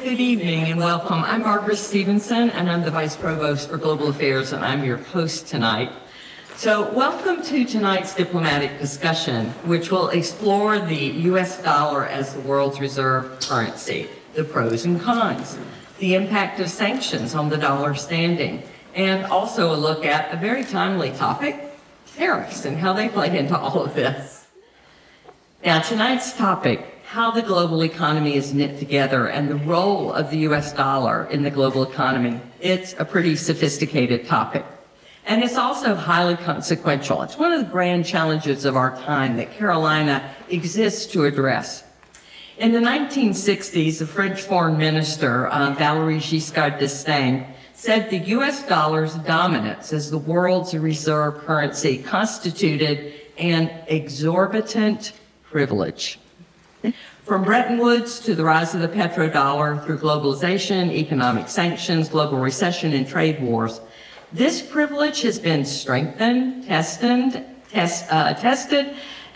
Good evening and welcome. I'm Margaret Stevenson and I'm the Vice Provost for Global Affairs and I'm your host tonight. So welcome to tonight's diplomatic discussion, which will explore the U.S. dollar as the world's reserve currency, the pros and cons, the impact of sanctions on the dollar standing, and also a look at a very timely topic, tariffs, and how they play into all of this. Now, tonight's topic, how the global economy is knit together and the role of the U.S. dollar in the global economy. It's a pretty sophisticated topic. And it's also highly consequential. It's one of the grand challenges of our time that Carolina exists to address. In the 1960s, the French foreign minister, Valéry Giscard d'Estaing, said the U.S. dollar's dominance as the world's reserve currency constituted an exorbitant privilege. From Bretton Woods to the rise of the petrodollar through globalization, economic sanctions, global recession, and trade wars, this privilege has been strengthened, tested,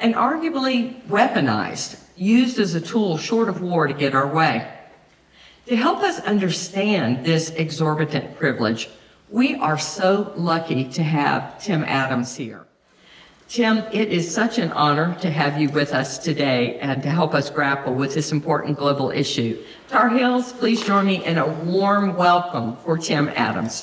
and arguably weaponized, used as a tool short of war to get our way. To help us understand this exorbitant privilege, we are so lucky to have Tim Adams here. Tim, it is such an honor to have you with us today and to help us grapple with this important global issue. Tar Heels, please join me in a warm welcome for Tim Adams.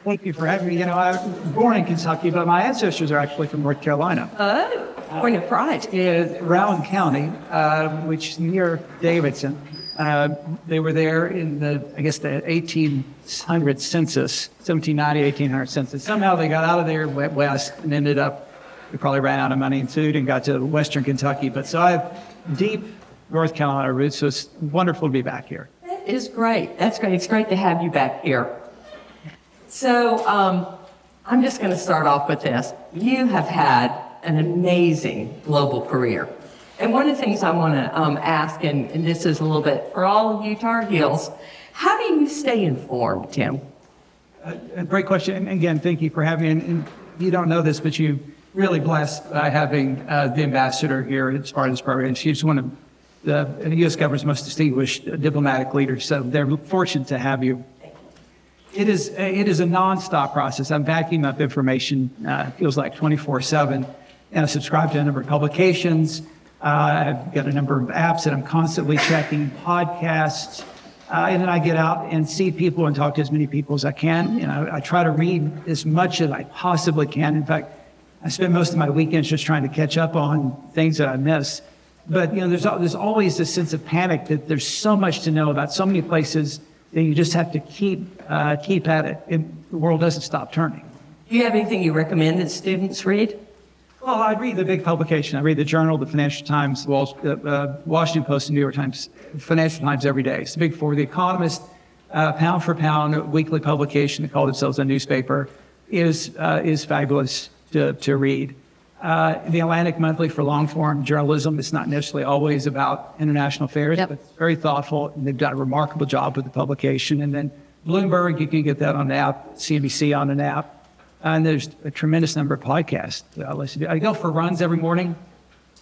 Thank you for having me. You know, I was born in Kentucky, but my ancestors are actually from North Carolina. Oh, point of pride. Rowan County, which is near Davidson. They were there in the 1800 census, 1790, 1800 census. Somehow they got out of there, went west, and ended up, we probably ran out of money and food and got to western Kentucky. But so I have deep North Carolina roots, so it's wonderful to be back here. That is great. That's great. It's great to have you back here. So I'm just going to start off with this. You have had an amazing global career. And one of the things I want to ask, and this is a little bit for all of you Tar Heels, how do you stay informed, Tim? A great question. And again, thank you for having me. And you don't know this, but you're really blessed by having the ambassador here as part of this program. She's one of the U.S. government's most distinguished diplomatic leaders. So they're fortunate to have you. It is a nonstop process. I'm backing up information, feels like 24/7, and I subscribe to a number of publications. I've got a number of apps that I'm constantly checking, podcasts, and then I get out and see people and talk to as many people as I can. You know, I try to read as much as I possibly can. In fact, I spend most of my weekends just trying to catch up on things that I miss. But, you know, there's always this sense of panic that there's so much to know about so many places that you just have to keep at it, and the world doesn't stop turning. Do you have anything you recommend that students read? Well, I read the big publication. I read the Journal, the Financial Times, the Washington Post, and New York Times, Financial Times every day. It's the big four. The Economist, pound for pound, weekly publication, they call themselves a newspaper, is fabulous to read. The Atlantic Monthly for long-form journalism. It's not necessarily always about international affairs, but it's very thoughtful, and they've done a remarkable job with the publication. And then Bloomberg, you can get that on an app, CNBC on an app. And there's a tremendous number of podcasts that I listen to. I go for runs every morning,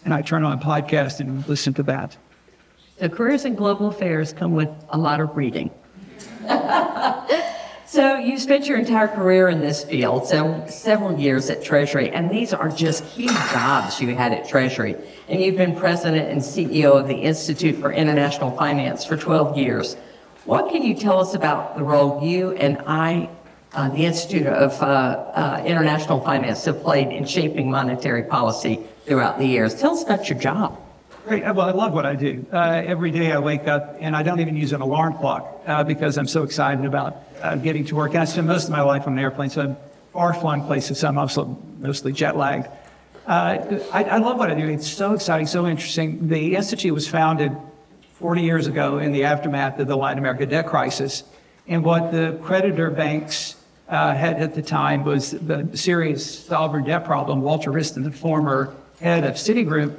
and I turn on a podcast and listen to that. The careers in global affairs come with a lot of reading. So you spent your entire career in this field, so several years at Treasury, and these are just key jobs you had at Treasury. And you've been president and CEO of the Institute for International Finance for 12 years. What can you tell us about the role you and the Institute of International Finance have played in shaping monetary policy throughout the years? Tell us about your job. Great. Well, I love what I do. Every day I wake up, and I don't even use an alarm clock because I'm so excited about getting to work. And I spend most of my life on an airplane, so I'm far-flung places, so I'm also mostly jet-lagged. I love what I do. It's so exciting, so interesting. The Institute was founded 40 years ago in the aftermath of the Latin America debt crisis. And what the creditor banks had at the time was the serious sovereign debt problem. Walter Wriston, the former head of Citigroup,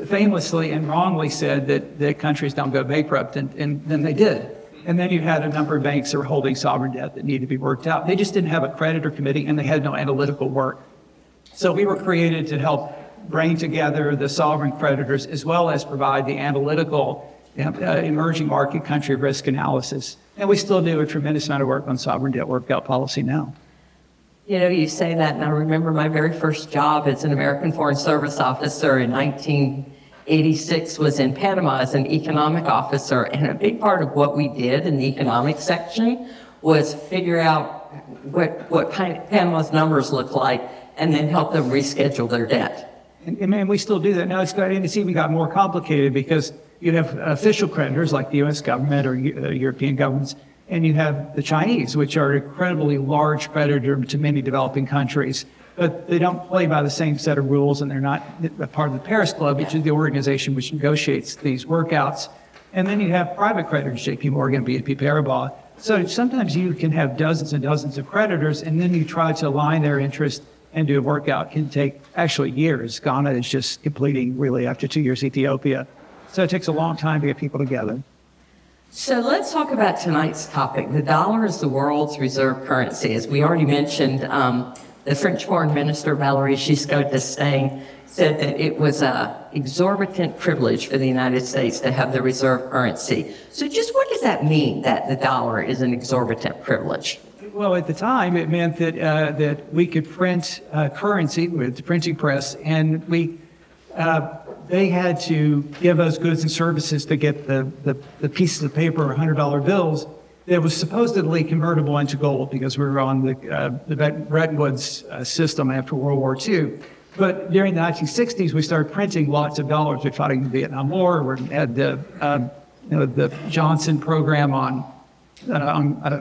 famously and wrongly said that countries don't go bankrupt, and then they did. And then you had a number of banks that were holding sovereign debt that needed to be worked out. They just didn't have a creditor committee, and they had no analytical work. So we were created to help bring together the sovereign creditors as well as provide the analytical emerging market country risk analysis. And we still do a tremendous amount of work on sovereign debt workout policy now. You know, you say that, and I remember my very first job as an American Foreign Service officer in 1986 was in Panama as an economic officer, and a big part of what we did in the economic section was figure out what Panama's numbers look like and then help them reschedule their debt. And we still do that. Now it's even got more complicated because you have official creditors like the U.S. government or European governments, and you have the Chinese, which are an incredibly large creditor to many developing countries. But they don't play by the same set of rules, and they're not a part of the Paris Club, which is the organization which negotiates these workouts. And then you have private creditors, J.P. Morgan, BNP Paribas. So sometimes you can have dozens and dozens of creditors, and then you try to align their interests and do a workout. It can take actually years. Ghana is just completing really after 2 years, Ethiopia. So it takes a long time to get people together. So let's talk about tonight's topic. The dollar is the world's reserve currency. As we already mentioned, the French Foreign Minister, Valéry Giscard d'Estaing, said that it was an exorbitant privilege for the United States to have the reserve currency. So just what does that mean, that the dollar is an exorbitant privilege? Well, at the time, it meant that we could print currency with the printing press, and they had to give us goods and services to get the pieces of paper, $100 bills, that was supposedly convertible into gold because we were on the Bretton Woods system after World War II. But during the 1960s, we started printing lots of dollars. We fought in the Vietnam War. We had the Johnson program on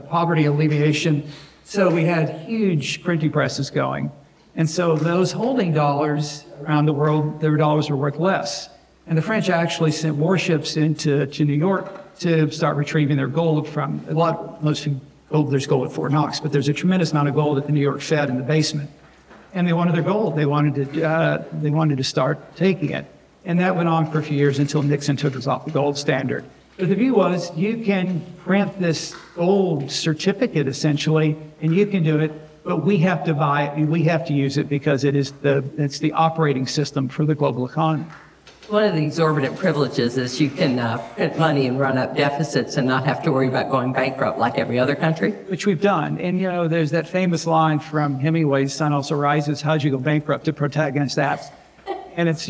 poverty alleviation. So we had huge printing presses going. And so those holding dollars around the world, their dollars were worth less. And the French actually sent warships to New York to start retrieving their gold from there's gold at Fort Knox, but there's a tremendous amount of gold at the New York Fed in the basement. And they wanted their gold. They wanted to start taking it. And that went on for a few years until Nixon took us off the gold standard. But the view was you can print this gold certificate essentially, and you can do it, but we have to buy it and we have to use it because it's the operating system for the global economy. One of the exorbitant privileges is you can print money and run up deficits and not have to worry about going bankrupt like every other country. Which we've done. And, there's that famous line from Hemingway's Sun Also Rises, how'd you go bankrupt? The protagonist asks. And it's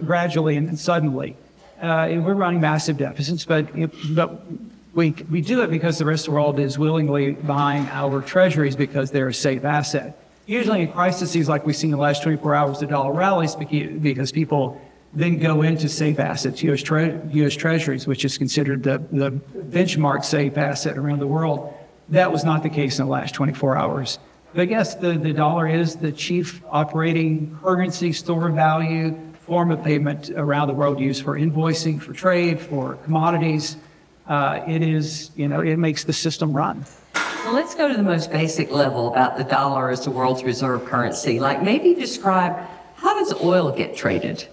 gradually and suddenly. And we're running massive deficits, but we do it because the rest of the world is willingly buying our treasuries because they're a safe asset. Usually in crises like we've seen in the last 24 hours, the dollar rallies because people then go into safe assets, U.S. treasuries, which is considered the benchmark safe asset around the world. That was not the case in the last 24 hours. But yes, the dollar is the chief operating currency, store of value, form of payment around the world used for invoicing, for trade, for commodities. It makes the system run. Well, let's go to the most basic level about the dollar as the world's reserve currency. Like maybe describe, how does oil get traded?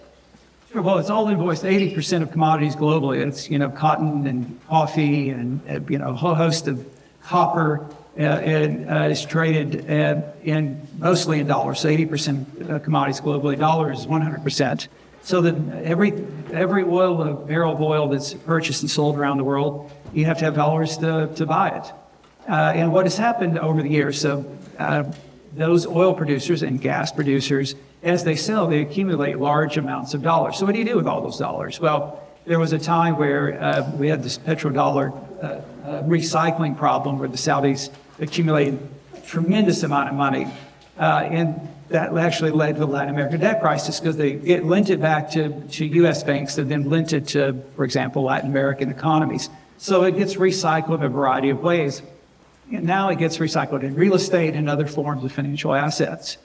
Sure. Well, it's all invoiced. 80% of commodities globally. It's cotton and coffee and a whole host of copper is traded in mostly in dollars. So 80% of commodities globally, dollar is 100%. So that every barrel of oil that's purchased and sold around the world, you have to have dollars to buy it. And what has happened over the years, those oil producers and gas producers, as they sell, they accumulate large amounts of dollars. So what do you do with all those dollars? Well, there was a time where we had this petrodollar recycling problem where the Saudis accumulated a tremendous amount of money. And that actually led to the Latin American debt crisis because it lent it back to U.S. banks that then lent it to, for example, Latin American economies. So it gets recycled in a variety of ways. And now it gets recycled in real estate and other forms of financial assets.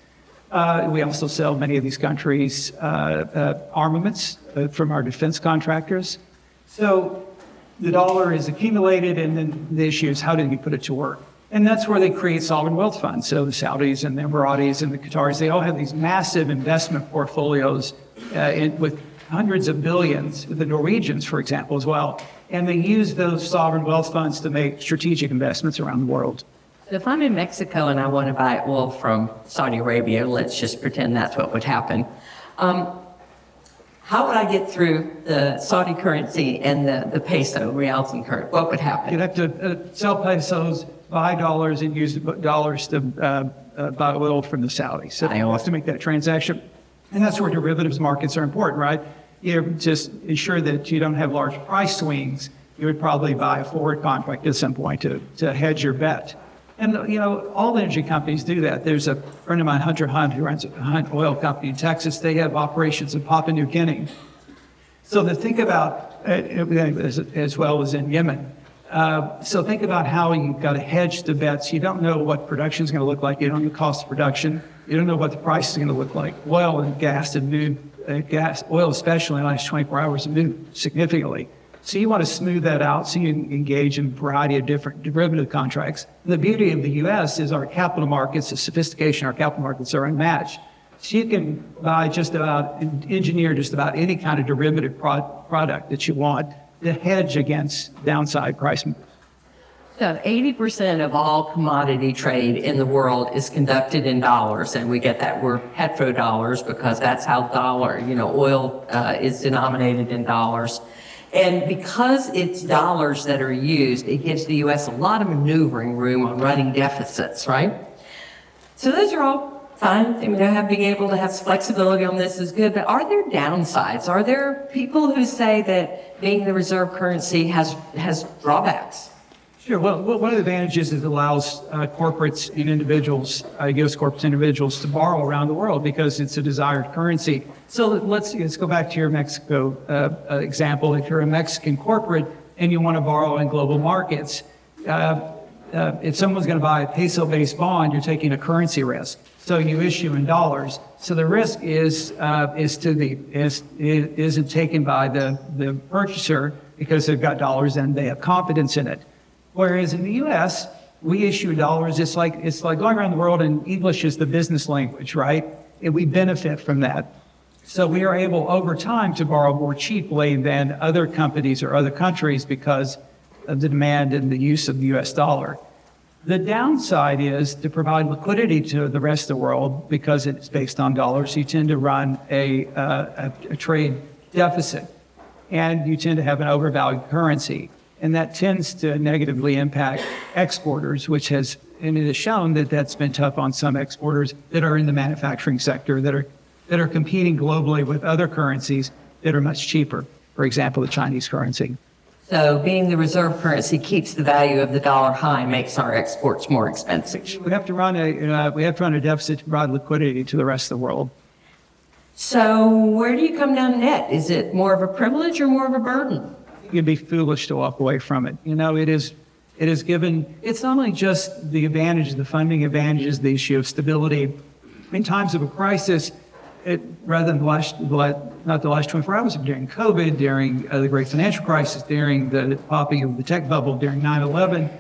We also sell many of these countries armaments from our defense contractors. So the dollar is accumulated, and then the issue is how do you put it to work? And that's where they create sovereign wealth funds. So the Saudis and the Emiratis and the Qataris, they all have these massive investment portfolios with hundreds of billions, the Norwegians, for example, as well. and they use those sovereign wealth funds to make strategic investments around the world. If I'm in Mexico and I want to buy oil from Saudi Arabia, let's just pretend that's what would happen. How would I get through the Saudi currency and the peso, reals and currency? What would happen? You'd have to sell pesos, buy dollars, and use dollars to buy oil from the Saudis. So you have to make that transaction. And that's where derivatives markets are important, right? You just ensure that you don't have large price swings. You would probably buy a forward contract at some point to hedge your bet. And, all the energy companies do that. There's a friend of mine, Hunter Hunt, who runs a Hunt oil company in Texas. They have operations in Papua New Guinea. So to think about, as well as in Yemen. So think about how you've got to hedge the bets. You don't know what production is going to look like. You don't know the cost of production. You don't know what the price is going to look like. Oil and gas have moved, oil especially in the last 24 hours, have moved significantly. So you want to smooth that out so you can engage in a variety of different derivative contracts. And the beauty of the U.S. is our capital markets, the sophistication of our capital markets are unmatched. So you can buy engineer just about any kind of derivative product that you want to hedge against downside price moves. So 80% of all commodity trade in the world is conducted in dollars, and we get that word petrodollars because that's how oil is denominated in dollars. And because it's dollars that are used, it gives the U.S. a lot of maneuvering room on running deficits, right? So those are all fine. Being able to have flexibility on this is good, but are there downsides? Are there people who say that being the reserve currency has drawbacks? Sure. Well, one of the advantages is it allows corporates and individuals, U.S. corporates and individuals, to borrow around the world because it's a desired currency. So let's go back to your Mexico example. If you're a Mexican corporate and you want to borrow in global markets, if someone's going to buy a peso-based bond, you're taking a currency risk. So you issue in dollars. So the risk isn't taken by the purchaser because they've got dollars and they have confidence in it. Whereas in the U.S., we issue dollars. It's like going around the world, and English is the business language, right? And we benefit from that. So we are able over time to borrow more cheaply than other companies or other countries because of the demand and the use of the U.S. dollar. The downside is to provide liquidity to the rest of the world because it's based on dollars. You tend to run a trade deficit, and you tend to have an overvalued currency. And that tends to negatively impact exporters, and it has shown that that's been tough on some exporters that are in the manufacturing sector that are competing globally with other currencies that are much cheaper. For example, the Chinese currency. So being the reserve currency keeps the value of the dollar high, makes our exports more expensive. We have to run a deficit to provide liquidity to the rest of the world. So where do you come down net? Is it more of a privilege or more of a burden? You'd be foolish to walk away from it. It is given, it's not only just the advantage, the funding advantages, the issue of stability. In times of a crisis, rather than not the last 24 hours, but during COVID, during the great financial crisis, during the popping of the tech bubble, during 9/11,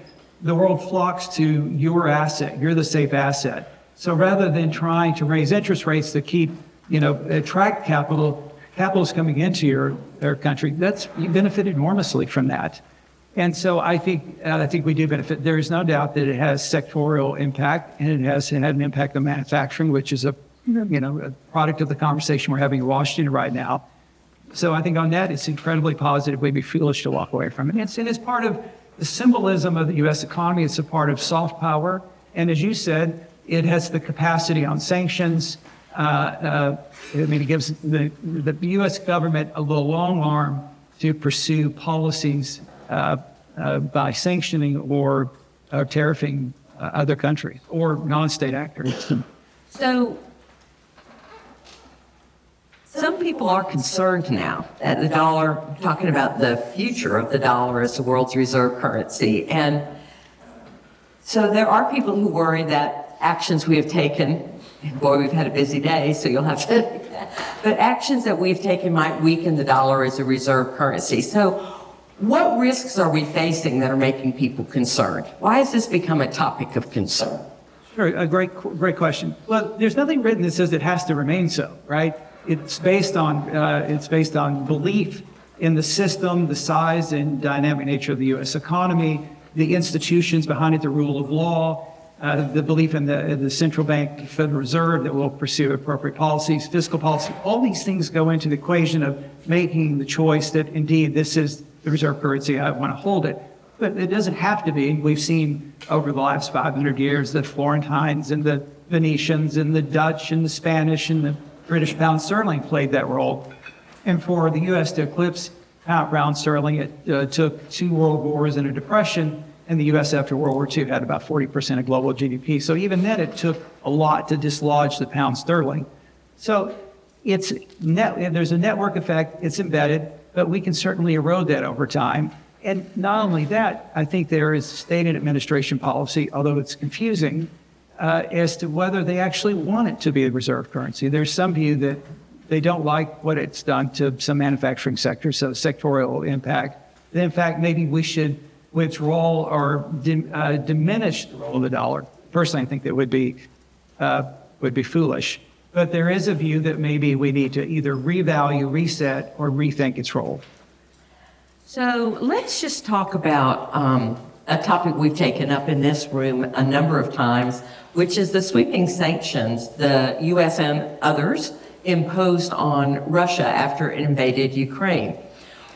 the world flocks to your asset. You're the safe asset. So rather than trying to raise interest rates to keep, attract capital's coming into your country, you benefit enormously from that. And so I think we do benefit. There is no doubt that it has sectorial impact, and it has had an impact on manufacturing, which is a product of the conversation we're having in Washington right now. So I think on that, it's incredibly positive. We'd be foolish to walk away from it. And it's part of the symbolism of the U.S. economy. It's a part of soft power. And as you said, it has the capacity on sanctions. It gives the U.S. government a little long arm to pursue policies by sanctioning or tariffing other countries or non-state actors. So some people are concerned now that the dollar, talking about the future of the dollar as the world's reserve currency. And so there are people who worry that actions we have taken, boy, we've had a busy day, so you'll have to, but actions that we've taken might weaken the dollar as a reserve currency. So what risks are we facing that are making people concerned? Why has this become a topic of concern? Sure, a great question. Well, there's nothing written that says it has to remain so, right? It's based on belief in the system, the size and dynamic nature of the U.S. economy, the institutions behind it, the rule of law, the belief in the central bank, Federal Reserve that will pursue appropriate policies, fiscal policy. All these things go into the equation of making the choice that indeed this is the reserve currency, I want to hold it. But it doesn't have to be. We've seen over the last 500 years the Florentines and the Venetians and the Dutch and the Spanish and the British pound sterling played that role. And for the U.S. to eclipse pound sterling, it took 2 world wars and a depression. And the U.S. after World War II had about 40% of global GDP. So even then, it took a lot to dislodge the pound sterling. So there's a network effect, it's embedded, but we can certainly erode that over time. And not only that, I think there is state and administration policy, although it's confusing, as to whether they actually want it to be a reserve currency. There's some view that they don't like what it's done to some manufacturing sectors, so sectorial impact. In fact, maybe we should withdraw or diminish the role of the dollar. Personally, I think that would be foolish. But there is a view that maybe we need to either revalue, reset, or rethink its role. So let's just talk about a topic we've taken up in this room a number of times, which is the sweeping sanctions the U.S. and others imposed on Russia after it invaded Ukraine.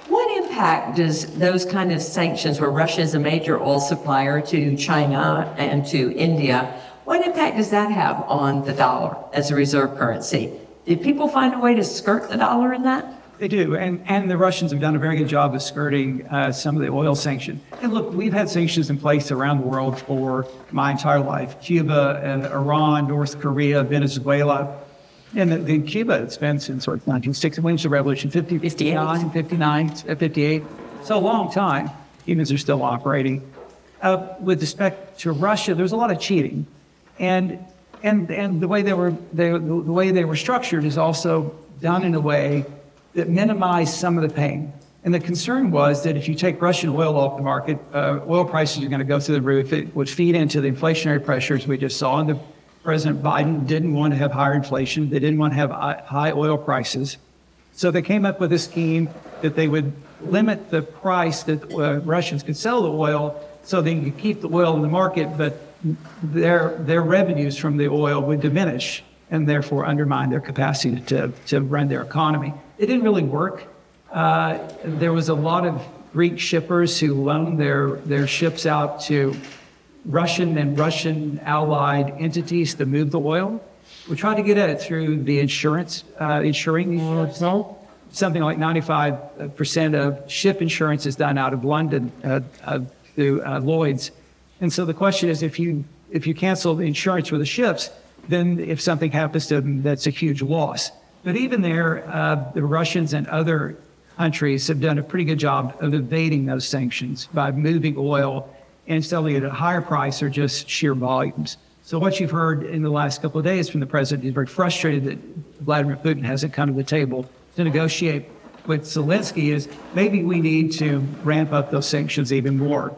What impact does those kind of sanctions, where Russia is a major oil supplier to China and to India, what impact does that have on the dollar as a reserve currency? Did people find a way to skirt the dollar in that? They do, and the Russians have done a very good job of skirting some of the oil sanctions. And look, we've had sanctions in place around the world for my entire life. Cuba, and Iran, North Korea, Venezuela. And in Cuba, it's been since sort of 1960, when the revolution, 59, 58. So a long time. Cubans are still operating. With respect to Russia, there's a lot of cheating. And the way they were structured is also done in a way that minimized some of the pain. And the concern was that if you take Russian oil off the market, oil prices are going to go through the roof. It would feed into the inflationary pressures we just saw. And President Biden didn't want to have higher inflation. They didn't want to have high oil prices. So they came up with a scheme that they would limit the price that Russians could sell the oil so they could keep the oil in the market, but their revenues from the oil would diminish and therefore undermine their capacity to run their economy. It didn't really work. There was a lot of Greek shippers who loaned their ships out to Russian and Russian allied entities to move the oil. We tried to get at it through the insuring something like 95% of ship insurance is done out of London through Lloyd's. And so the question is, if you cancel the insurance for the ships, then if something happens to them, that's a huge loss. But even there, the Russians and other countries have done a pretty good job of evading those sanctions by moving oil and selling it at a higher price or just sheer volumes. So what you've heard in the last couple of days from the president, he's very frustrated that Vladimir Putin hasn't come to the table to negotiate with Zelensky, is maybe we need to ramp up those sanctions even more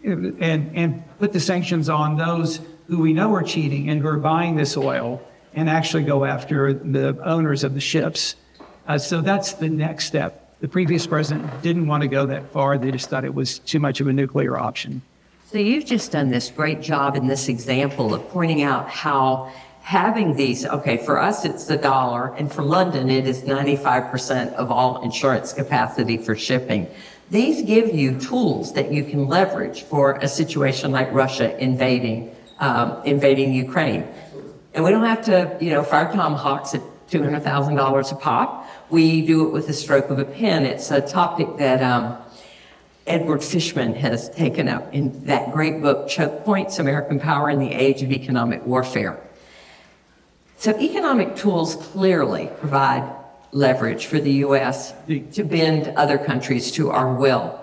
and put the sanctions on those who we know are cheating and who are buying this oil, and actually go after the owners of the ships. So that's the next step. The previous president didn't want to go that far. They just thought it was too much of a nuclear option. So you've just done this great job in this example of pointing out how having these, okay, for us it's the dollar, and for London it is 95% of all insurance capacity for shipping. These give you tools that you can leverage for a situation like Russia invading Ukraine. And we don't have to, fire tomahawks at $200,000 a pop. We do it with the stroke of a pen. It's a topic that Edward Fishman has taken up in that great book, Choke Points, American Power in the Age of Economic Warfare. So economic tools clearly provide leverage for the U.S. to bend other countries to our will.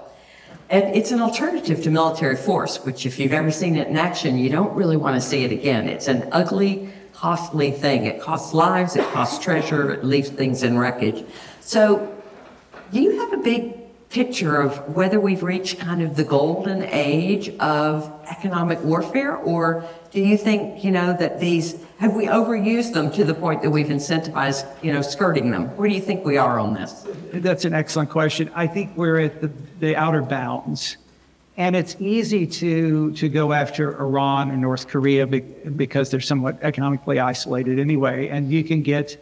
And it's an alternative to military force, which if you've ever seen it in action, you don't really want to see it again. It's an ugly, costly thing. It costs lives, it costs treasure, it leaves things in wreckage. So do you have a big picture of whether we've reached kind of the golden age of economic warfare, or do you think, that have we overused them to the point that we've incentivized, skirting them? Where do you think we are on this? That's an excellent question. I think we're at the outer bounds. And it's easy to go after Iran or North Korea because they're somewhat economically isolated anyway. And you can get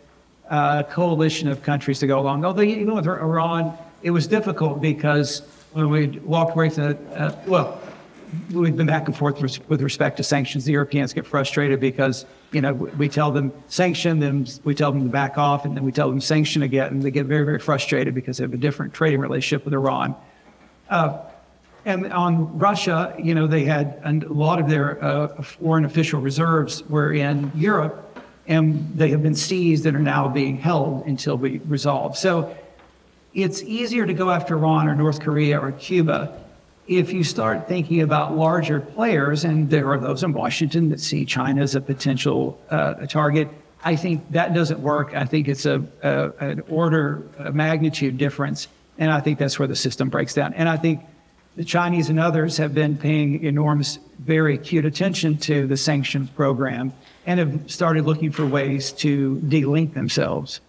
a coalition of countries to go along. Although, with Iran, it was difficult because when we walked away from we've been back and forth with respect to sanctions. The Europeans get frustrated because, we tell them sanction them, we tell them to back off, and then we tell them sanction again. And they get very, very frustrated because they have a different trading relationship with Iran. And on Russia, they had a lot of their foreign official reserves were in Europe, and they have been seized and are now being held until we resolve. So it's easier to go after Iran or North Korea or Cuba if you start thinking about larger players, and there are those in Washington that see China as a potential target. I think that doesn't work. I think it's an order of magnitude difference, and I think that's where the system breaks down. And I think the Chinese and others have been paying enormous, very acute attention to the sanctions program and have started looking for ways to de-link themselves.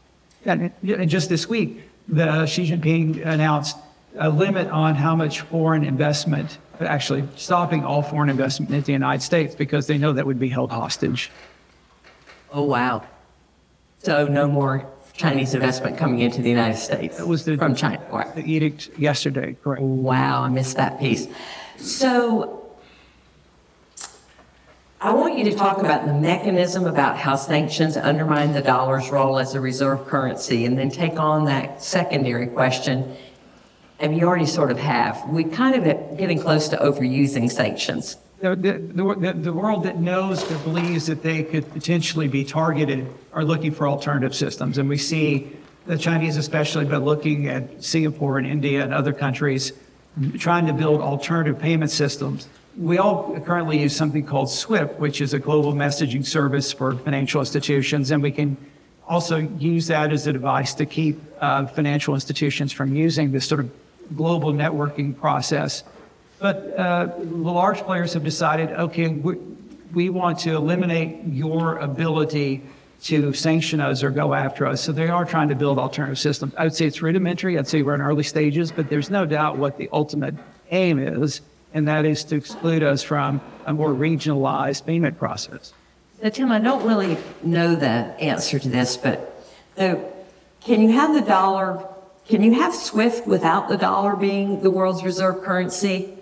And just this week, Xi Jinping announced a limit on how much foreign investment, actually stopping all foreign investment into the United States because they know that would be held hostage. Oh, wow. So no more Chinese investment coming into the United States from China. Wow. The edict yesterday, correct. Wow, I missed that piece. So I want you to talk about the mechanism about how sanctions undermine the dollar's role as a reserve currency, and then take on that secondary question. And you already sort of have. We kind of getting close to overusing sanctions. The world that knows or believes that they could potentially be targeted are looking for alternative systems. And we see the Chinese especially, but looking at Singapore and India and other countries trying to build alternative payment systems. We all currently use something called SWIFT, which is a global messaging service for financial institutions. And we can also use that as a device to keep financial institutions from using this sort of global networking process. But the large players have decided, okay, we want to eliminate your ability to sanction us or go after us. So they are trying to build alternative systems. I would say it's rudimentary. I'd say we're in early stages, but there's no doubt what the ultimate aim is, and that is to exclude us from a more regionalized payment process. So Tim, I don't really know the answer to this, but can you have the dollar, can you have SWIFT without the dollar being the world's reserve currency?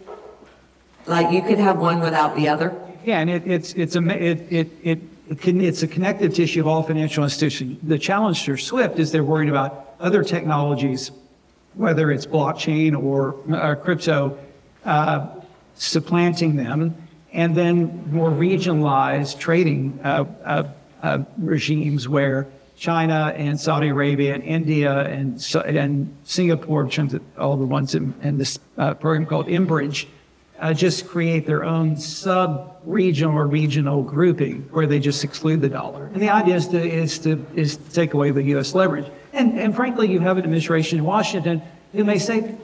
Like you could have one without the other? Yeah, and it's a connective tissue of all financial institutions. The challenge for SWIFT is they're worried about other technologies, whether it's blockchain or crypto, supplanting them, and then more regionalized trading regimes where China and Saudi Arabia and India and Singapore, in terms of all the ones in this program called Inbridge, just create their own sub-regional or regional grouping where they just exclude the dollar. And the idea is to take away the U.S. leverage. And frankly, you have an administration in Washington who may say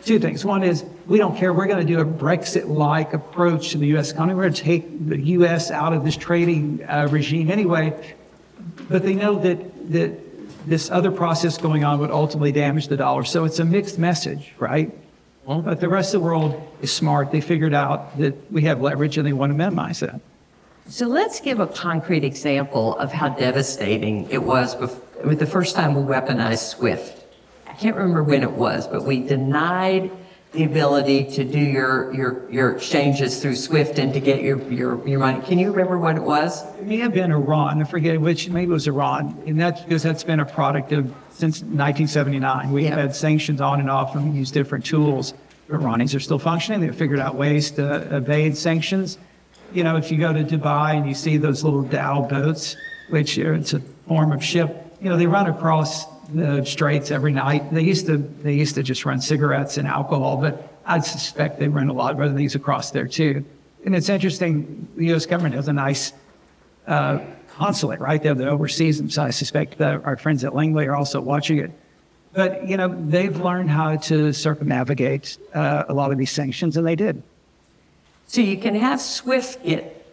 two things. One is, we don't care. We're going to do a Brexit-like approach to the U.S. economy. We're going to take the U.S. out of this trading regime anyway. But they know that this other process going on would ultimately damage the dollar. So it's a mixed message, right? But the rest of the world is smart. They figured out that we have leverage and they want to minimize that. So let's give a concrete example of how devastating it was with the first time we weaponized SWIFT. I can't remember when it was, but we denied the ability to do your exchanges through SWIFT and to get your money. Can you remember what it was? It may have been Iran. I forget which. Maybe it was Iran. And that's because that's been a product of since 1979. We have had sanctions on and off, and we use different tools. The Iranians are still functioning. They've figured out ways to evade sanctions. You know, if you go to Dubai and you see those little dhow boats, which it's a form of ship, you know, they run across the straits every night. They used to just run cigarettes and alcohol, but I suspect they run a lot of other things across there too. And it's interesting, the U.S. government has a nice consulate right there that oversees them, so I suspect that our friends at Langley are also watching it. But, they've learned how to circumnavigate a lot of these sanctions, and they did. So you can have SWIFT get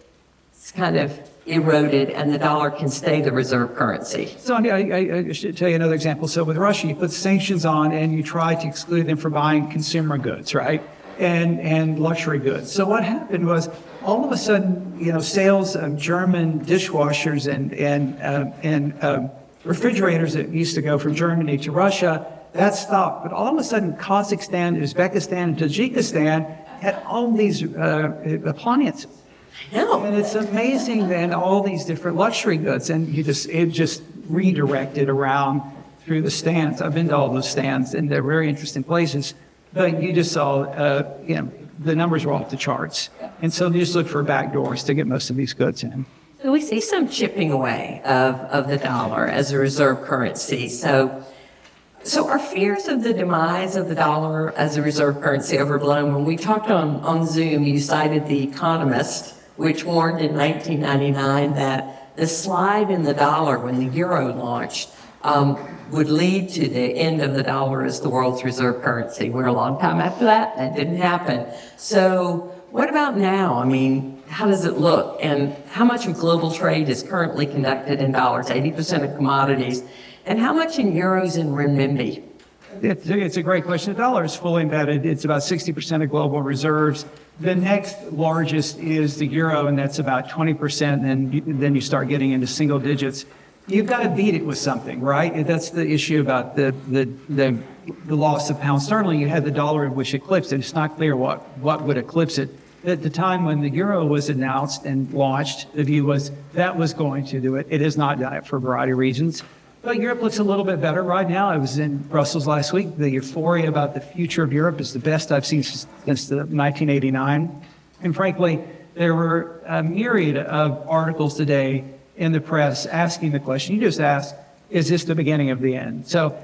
kind of eroded and the dollar can stay the reserve currency. So I should tell you another example. So with Russia, you put sanctions on and you try to exclude them from buying consumer goods, right? And luxury goods. So what happened was all of a sudden, sales of German dishwashers and refrigerators that used to go from Germany to Russia, that stopped. But all of a sudden, Kazakhstan, Uzbekistan, and Tajikistan had all these appliances. No. And it's amazing then all these different luxury goods, and it just redirected around through the stands. I've been to all those stands, and they're very interesting places. But you just saw, the numbers were off the charts, and so you just look for back doors to get most of these goods in. So we see some chipping away of the dollar as a reserve currency. So are fears of the demise of the dollar as a reserve currency overblown? When we talked on Zoom, you cited The Economist, which warned in 1999 that the slide in the dollar when the euro launched would lead to the end of the dollar as the world's reserve currency. We're a long time after that. That didn't happen. So what about now? I mean, how does it look? And how much of global trade is currently conducted in dollars, 80% of commodities, and how much in euros and renminbi? It's a great question. The dollar is fully embedded. It's about 60% of global reserves. The next largest is the euro, and that's about 20%. And then you start getting into single digits. You've got to beat it with something, right? That's the issue about the loss of pound sterling. You had the dollar, which eclipsed it. It's not clear what would eclipse it. At the time when the euro was announced and launched, the view was that was going to do it. It has not done it for a variety of reasons. But Europe looks a little bit better right now. I was in Brussels last week. The euphoria about the future of Europe is the best I've seen since 1989. And frankly, there were a myriad of articles today in the press asking the question you just asked, is this the beginning of the end? So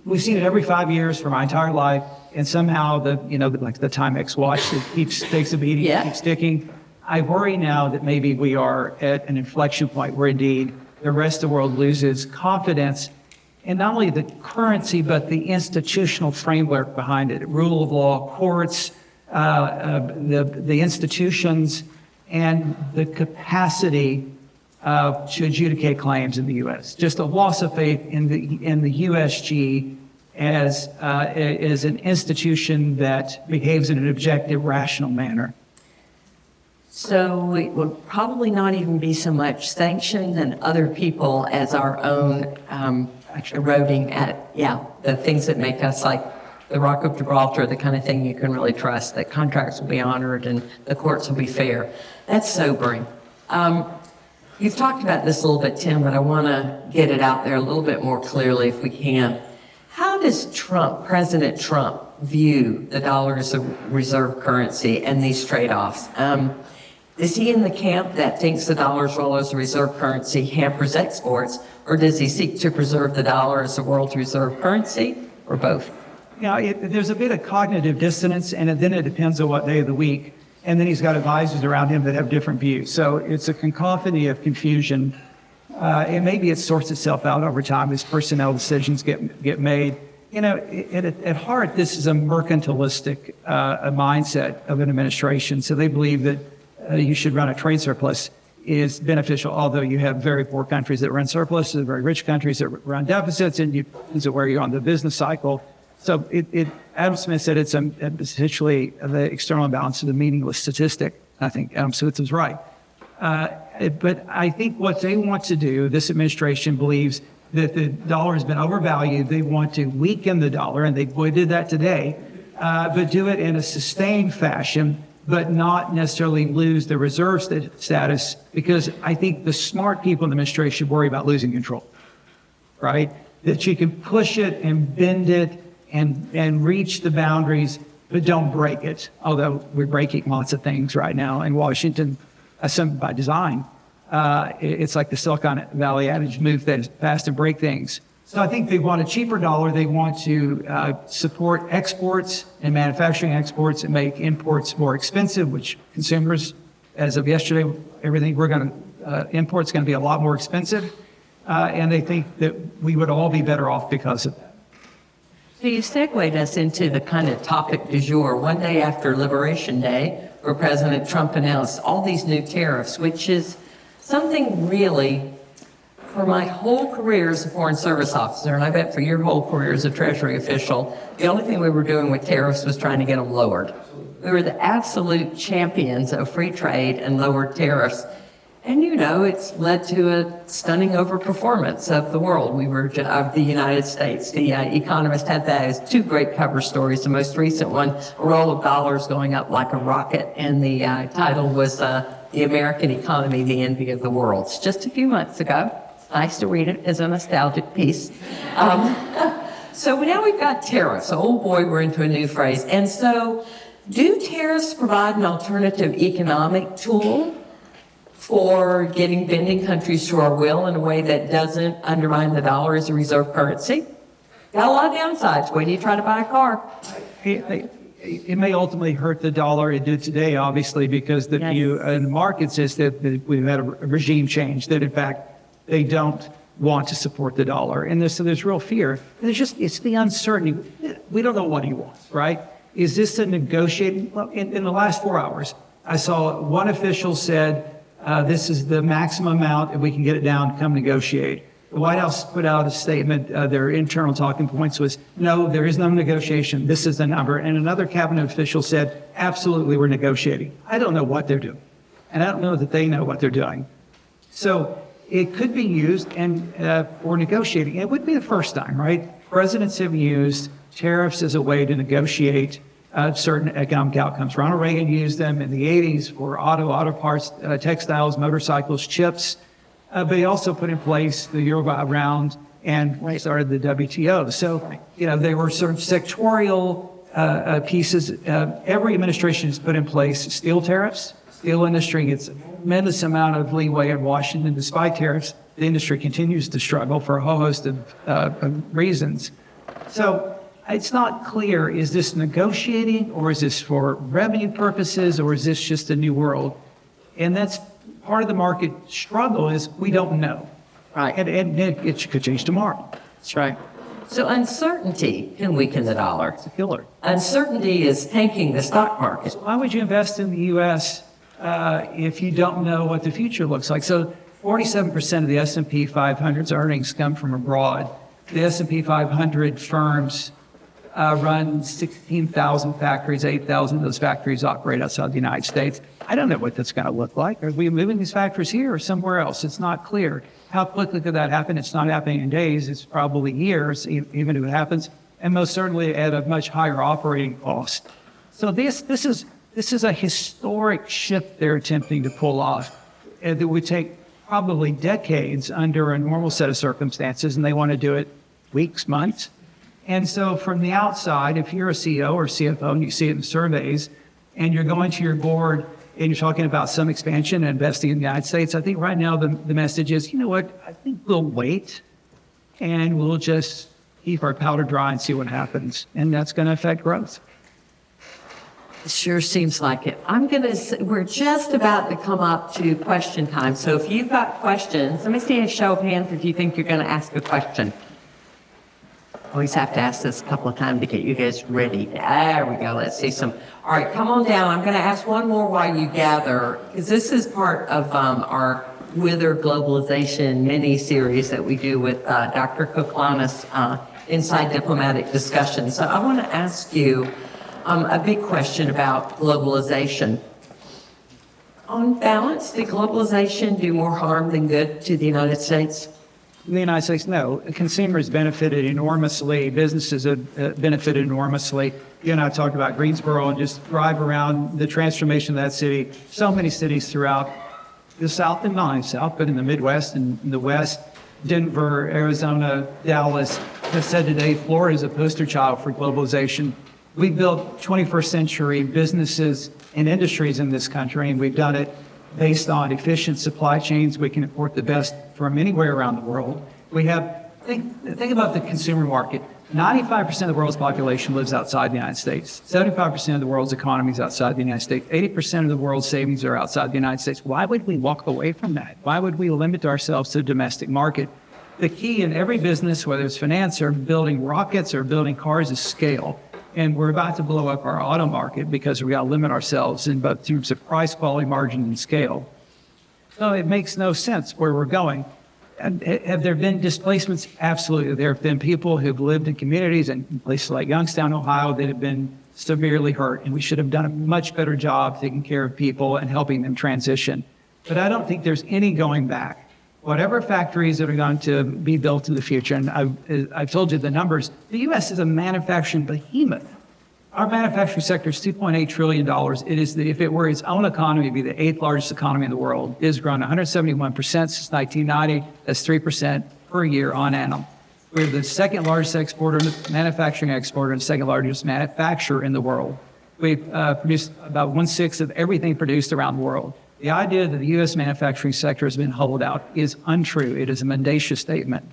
we've seen it every 5 years for my entire life. And somehow like the Timex watch, it takes a beating, Yeah. keeps ticking. I worry now that maybe we are at an inflection point where indeed the rest of the world loses confidence in not only the currency, but the institutional framework behind it, rule of law, courts, the institutions, and the capacity to adjudicate claims in the U.S. Just a loss of faith in the USG as an institution that behaves in an objective, rational manner. So it would probably not even be so much sanctions and other people as our own eroding at, the things that make us like the Rock of Gibraltar, the kind of thing you can really trust, that contracts will be honored and the courts will be fair. That's sobering. You've talked about this a little bit, Tim, but I want to get it out there a little bit more clearly if we can. How does President Trump, view the dollar as a reserve currency and these trade-offs? Is he in the camp that thinks the dollar's role as a reserve currency hampers exports, or does he seek to preserve the dollar as the world's reserve currency, or both? There's a bit of cognitive dissonance, and then it depends on what day of the week. And then he's got advisors around him that have different views. So it's a cacophony of confusion. And maybe it sorts itself out over time as personnel decisions get made. At heart, this is a mercantilistic mindset of an administration. So they believe that you should run a trade surplus is beneficial, although you have very poor countries that run surpluses, very rich countries that run deficits, and depends on where you're on the business cycle. So Adam Smith said it's essentially the external imbalance of the meaningless statistic. I think Adam Smith was right. But I think what they want to do, this administration believes that the dollar has been overvalued. They want to weaken the dollar, and they did that today, but do it in a sustained fashion, but not necessarily lose the reserve status, because I think the smart people in the administration worry about losing control, right? That you can push it and bend it and reach the boundaries, but don't break it. Although we're breaking lots of things right now in Washington, some by design. It's like the Silicon Valley adage, move fast and break things. So I think they want a cheaper dollar. They want to support exports and manufacturing exports and make imports more expensive, which consumers, as of yesterday, everything imports going to be a lot more expensive. and they think that we would all be better off because of that. So you segued us into the kind of topic du jour. One day after Liberation Day, where President Trump announced all these new tariffs, which is something really, for my whole career as a Foreign Service officer, and I bet for your whole career as a Treasury official, the only thing we were doing with tariffs was trying to get them lowered. We were the absolute champions of free trade and lowered tariffs. And you know, it's led to a stunning overperformance of the world. Of the United States. The Economist had that as two great cover stories. The most recent one, a roll of dollars going up like a rocket, and the title was The American Economy, the Envy of the World. It's just a few months ago. It's nice to read it as a nostalgic piece. So now we've got tariffs. Oh boy, we're into a new phrase. And so, do tariffs provide an alternative economic tool for bending countries to our will in a way that doesn't undermine the dollar as a reserve currency? Got a lot of downsides when you try to buy a car. It may ultimately hurt the dollar. It did today, obviously, because the view in the markets is that we've had a regime change, that in fact they don't want to support the dollar. And so there's real fear. And it's the uncertainty. We don't know what he wants, right? Is this a negotiating? Well, in the last 4 hours, I saw one official said, this is the maximum amount, and we can get it down, come negotiate. The White House put out a statement, their internal talking points was, no, there is no negotiation, this is the number. And another cabinet official said, absolutely, we're negotiating. I don't know what they're doing, and I don't know that they know what they're doing. So it could be used for negotiating. It would be the first time, right? Presidents have used tariffs as a way to negotiate certain economic outcomes. Ronald Reagan used them in the 80s for auto parts, textiles, motorcycles, chips. But he also put in place the Euro round and started the WTO. So, they were sort of sectorial pieces. Every administration has put in place steel tariffs. Steel industry gets a tremendous amount of leeway in Washington. Despite tariffs, the industry continues to struggle for a whole host of reasons. So it's not clear, is this negotiating, or is this for revenue purposes, or is this just a new world? And that's part of the market struggle, is we don't know. Right. And it could change tomorrow. That's right. So uncertainty can weaken the dollar. It's a killer. Uncertainty is tanking the stock market. So why would you invest in the U.S. If you don't know what the future looks like? So 47% of the S&P 500's earnings come from abroad. The S&P 500 firms run 16,000 factories, 8,000 of those factories operate outside the United States. I don't know what that's going to look like. Are we moving these factories here or somewhere else? It's not clear. How quickly could that happen? It's not happening in days. It's probably years, even if it happens, and most certainly at a much higher operating cost. So this is a historic shift they're attempting to pull off. That would take probably decades under a normal set of circumstances, and they want to do it weeks, months. And so from the outside, if you're a CEO or CFO and you see it in surveys, and you're going to your board and you're talking about some expansion and investing in the United States, I think right now the message is, you know what, I think we'll wait and we'll just keep our powder dry and see what happens. And that's going to affect growth. It sure seems like it. We're just about to come up to question time. So if you've got questions, let me see a show of hands if you think you're going to ask a question. Always have to ask this a couple of times to get you guys ready. There we go. Let's see some. All right, come on down. I'm going to ask one more while you gather, because this is part of our Wither Globalization mini-series that we do with Dr. Koklanis inside diplomatic discussions. So I want to ask you a big question about globalization. On balance, did globalization do more harm than good to the United States? In the United States, no. Consumers benefited enormously. Businesses have benefited enormously. You and I talked about Greensboro and just drive around the transformation of that city. So many cities throughout the South and not South, but in the Midwest and the West, Denver, Arizona, Dallas. As I said today, Florida is a poster child for globalization. We built 21st century businesses and industries in this country, and we've done it based on efficient supply chains. We can import the best from anywhere around the world. We have, think about the consumer market. 95% of the world's population lives outside the United States. 75% of the world's economy is outside the United States. 80% of the world's savings are outside the United States. Why would we walk away from that? Why would we limit ourselves to the domestic market? The key in every business, whether it's finance or building rockets or building cars, is scale. And we're about to blow up our auto market because we got to limit ourselves in both terms of price, quality, margin, and scale. So it makes no sense where we're going. And have there been displacements? Absolutely. There have been people who've lived in communities in places like Youngstown, Ohio, that have been severely hurt. And we should have done a much better job taking care of people and helping them transition. But I don't think there's any going back. Whatever factories that are going to be built in the future, and I've told you the numbers, the U.S. is a manufacturing behemoth. Our manufacturing sector is $2.8 trillion. It is if it were its own economy, it'd be the 8th largest economy in the world. It has grown 171% since 1990. That's 3% per year on annum. We're the second largest exporter, manufacturing exporter, and second largest manufacturer in the world. We produce about 1/6 of everything produced around the world. The idea that the U.S. manufacturing sector has been hollowed out is untrue. It is a mendacious statement.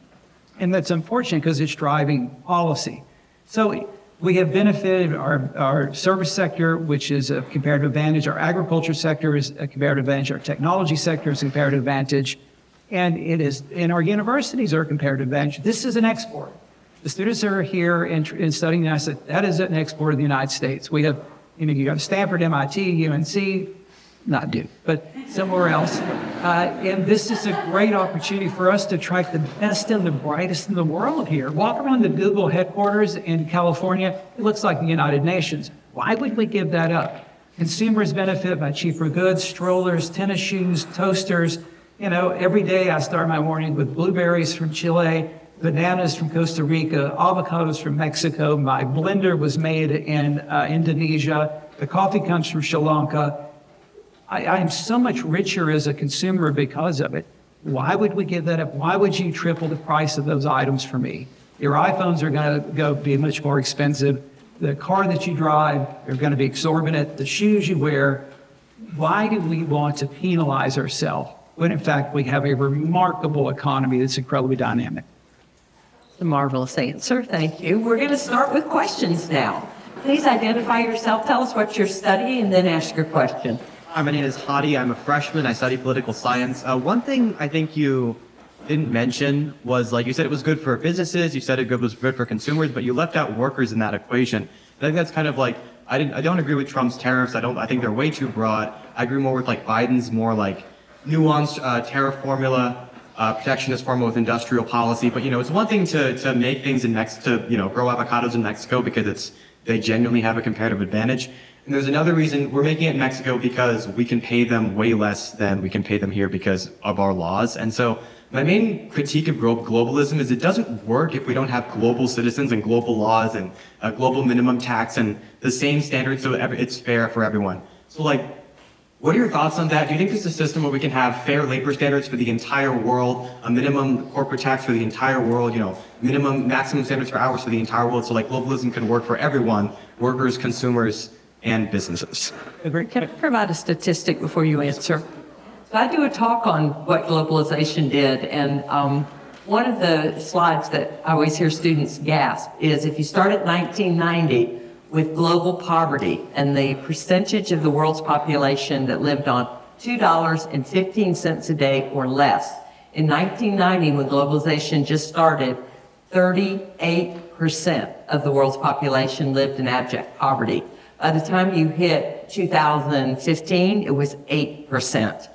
And that's unfortunate because it's driving policy. So we have benefited our service sector, which is a comparative advantage. Our agriculture sector is a comparative advantage. Our technology sector is a comparative advantage. And it is, and our universities are a comparative advantage. This is an export. The students that are here and studying us, that is an export of the United States. We have, you got Stanford, MIT, UNC, not Duke, but somewhere else. And this is a great opportunity for us to attract the best and the brightest in the world here. Walk around the Google headquarters in California, it looks like the United Nations. Why would we give that up? Consumers benefit by cheaper goods, strollers, tennis shoes, toasters. You know, every day I start my morning with blueberries from Chile, bananas from Costa Rica, avocados from Mexico. My blender was made in Indonesia. The coffee comes from Sri Lanka. I am so much richer as a consumer because of it. Why would we give that up? Why would you triple the price of those items for me? Your iPhones are going to go be much more expensive. The car that you drive are going to be exorbitant. The shoes you wear. Why do we want to penalize ourselves when, in fact, we have a remarkable economy that's incredibly dynamic? A marvelous answer. Thank you. We're going to start with questions now. Please identify yourself. Tell us what you're studying and then ask your question. Hi, my name is Hadi. I'm a freshman. I study political science. One thing I think you didn't mention was, like you said, it was good for businesses. You said it was good for consumers, but you left out workers in that equation. I think that's kind of like, I don't agree with Trump's tariffs. I think they're way too broad. I agree more with like Biden's more like nuanced tariff formula, protectionist formula with industrial policy. But, it's one thing to make things in Mexico, grow avocados in Mexico because they genuinely have a comparative advantage. And there's another reason we're making it in Mexico because we can pay them way less than we can pay them here because of our laws. And so my main critique of globalism is it doesn't work if we don't have global citizens and global laws and a global minimum tax and the same standards so it's fair for everyone. So what are your thoughts on that? Do you think this is a system where we can have fair labor standards for the entire world, a minimum corporate tax for the entire world, maximum standards for hours for the entire world, so globalism can work for everyone, workers, consumers, and businesses? Can I provide a statistic before you answer? So I do a talk on what globalization did, and one of the slides that I always hear students gasp is if you start at 1990 with global poverty and the percentage of the world's population that lived on $2.15 a day or less. In 1990, when globalization just started, 38% of the world's population lived in abject poverty. By the time you hit 2015, it was 8%.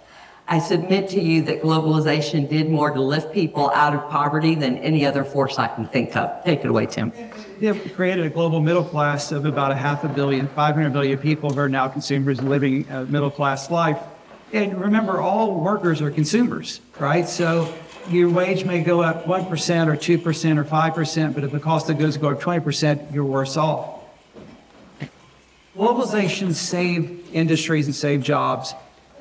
I submit to you that globalization did more to lift people out of poverty than any other force I can think of. Take it away, Tim. Yeah, we created a global middle class of about 500 million people who are now consumers living a middle class life. And remember, all workers are consumers, right? So your wage may go up 1% or 2% or 5%, but if the cost of goods go up 20%, you're worse off. Globalization saved industries and saved jobs.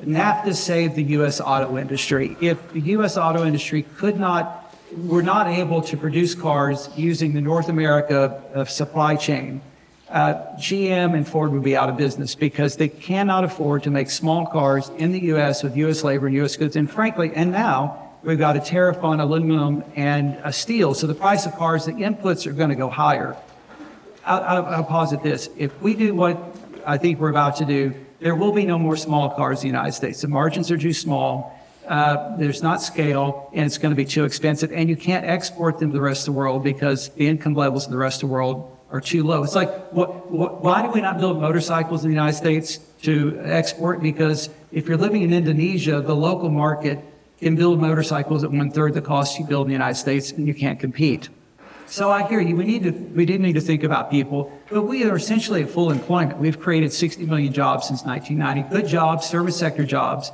NAFTA saved the U.S. auto industry. If the U.S. auto industry were not able to produce cars using the North America supply chain, GM and Ford would be out of business because they cannot afford to make small cars in the U.S. with U.S. labor and U.S. goods. And frankly, and now we've got a tariff on aluminum and steel. So the price of cars, the inputs are going to go higher. I'll posit this. If we do what I think we're about to do, there will be no more small cars in the United States. The margins are too small. there's not scale, and it's going to be too expensive, and you can't export them to the rest of the world because the income levels in the rest of the world are too low. It's like, why do we not build motorcycles in the United States to export? Because if you're living in Indonesia, the local market can build motorcycles at 1/3 the cost you build in the United States, and you can't compete. So I hear you. We do need to think about people, but we are essentially at full employment. We've created 60 million jobs since 1990, good jobs, service sector jobs.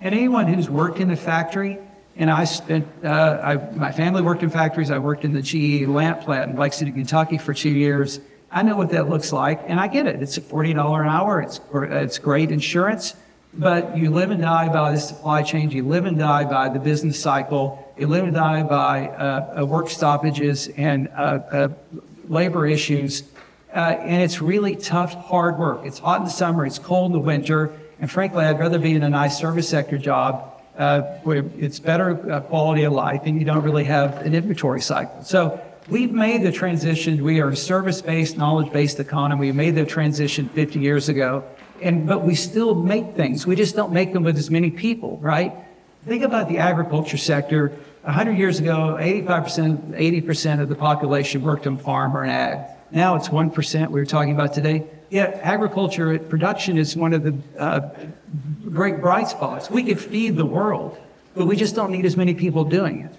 And anyone who's worked in a factory, and my family worked in factories. I worked in the GE lamp plant in Lexington, Kentucky for 2 years. I know what that looks like, and I get it. It's at $40 an hour. It's great insurance, but you live and die by the supply chain. You live and die by the business cycle. You live and die by work stoppages and labor issues. And it's really tough, hard work. It's hot in the summer. It's cold in the winter. And frankly, I'd rather be in a nice service sector job where it's better quality of life and you don't really have an inventory cycle. So we've made the transition. We are a service-based, knowledge-based economy. We made the transition 50 years ago. But we still make things. We just don't make them with as many people, right? Think about the agriculture sector. 100 years ago, 80% of the population worked on farm or in ag. Now it's 1% we were talking about today. Yet agriculture production is one of the great bright spots. We could feed the world, but we just don't need as many people doing it.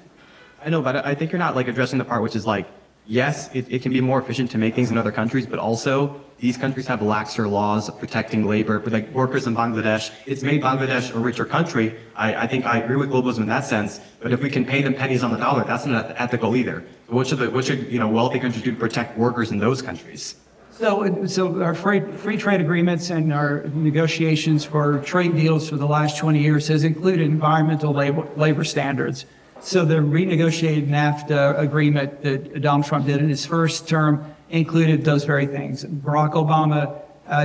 I know, but I think you're not like addressing the part which is like, yes, it can be more efficient to make things in other countries, but also these countries have laxer laws protecting labor, like workers in Bangladesh. It's made Bangladesh a richer country. I think I agree with globalism in that sense, but if we can pay them pennies on the dollar, that's not ethical either. What should wealthy countries do to protect workers in those countries? So our free trade agreements and our negotiations for trade deals for the last 20 years has included environmental labor standards. So the renegotiated NAFTA agreement that Donald Trump did in his first term included those very things. Barack Obama,